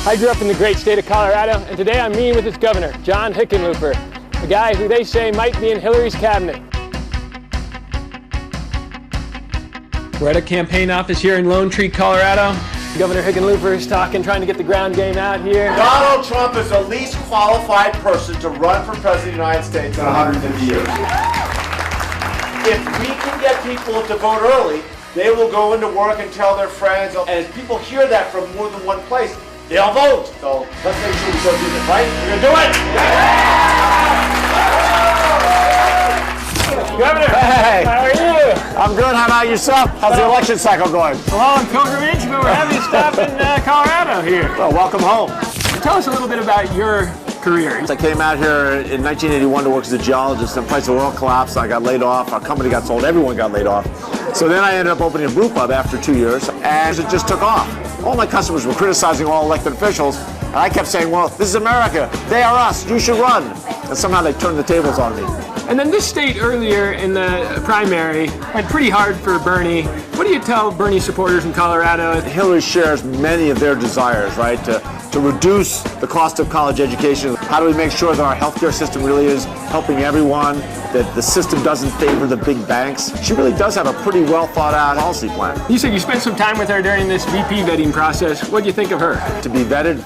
I grew up in the great state of Colorado, and today I'm meeting with its governor, John Hickenlooper, a guy who they say might be in Hillary's cabinet. We're at a campaign office here in Lone Tree, Colorado. Governor Hickenlooper is talking, trying to get the ground game out here. Donald Trump is the least qualified person to run for president of the United States in 150 years. If we can get people to vote early, they will go into work and tell their friends, and as people hear that from more than one place, they'll vote. So let's make sure we go do this, right? We're gonna do it! Governor, Hey! how are you? I'm good. How about yourself? How's the election cycle going? A long pilgrimage, but we're happy to stop in Colorado here. Well, welcome home. Tell us a little bit about your career. I came out here in 1981 to work as a geologist, and the price of oil collapsed. I got laid off. Our company got sold. Everyone got laid off. So then I ended up opening a brew pub after 2 years, and it just took off. All my customers were criticizing all elected officials, and I kept saying, well, this is America. They are us. You should run. And somehow they turned the tables on me. And then this state earlier in the primary went pretty hard for Bernie. What do you tell Bernie supporters in Colorado? Hillary shares many of their desires, right? To reduce the cost of college education. How do we make sure that our healthcare system really is helping everyone, that the system doesn't favor the big banks? She really does have a pretty well thought out policy plan. You said you spent some time with her during this VP vetting process. What do you think of her? To be vetted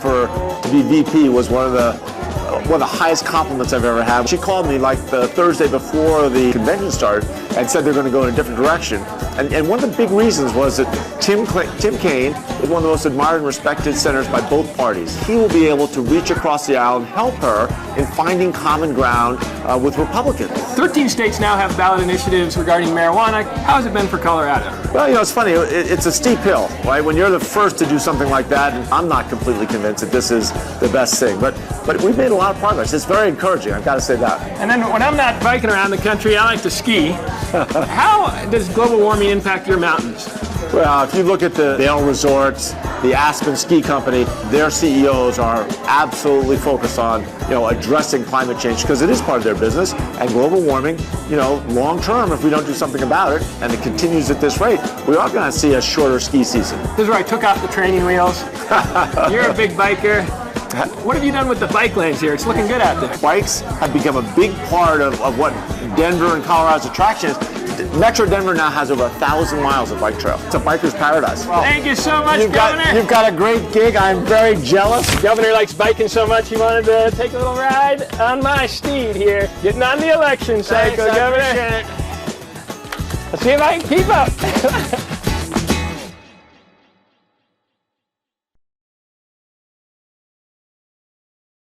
to be VP was one of the highest compliments I've ever had. She called me like the Thursday before the convention started and said they're going to go in a different direction. And one of the big reasons was that Tim Kaine is one of the most admired and respected senators by both parties. He will be able to reach across the aisle and help her in finding common ground with Republicans. 13 states now have ballot initiatives regarding marijuana. How has it been for Colorado? Well, you know, it's funny. It's a steep hill, right? When you're the first to do something like that, and I'm not completely convinced that this is the best thing, but we've made a lot of progress. It's very encouraging, I've got to say that. And then when I'm not biking around the country, I like to ski. How does global warming impact your mountains? Well, if you look at the Vail Resorts, the Aspen Ski Company, their CEOs are absolutely focused on, addressing climate change because it is part of their business, and global warming, long term, if we don't do something about it and it continues at this rate, we are going to see a shorter ski season. This is where I took off the training wheels. You're a big biker. What have you done with the bike lanes here? It's looking good out there. Bikes have become a big part of what Denver and Colorado's attraction is. Metro Denver now has over 1,000 miles of bike trail. It's a biker's paradise. Well, thank you so much, Governor. You've got a great gig. I'm very jealous. The Governor likes biking so much he wanted to take a little ride on my steed here, getting on the election cycle, Governor. I appreciate it. Let's see if I can keep up.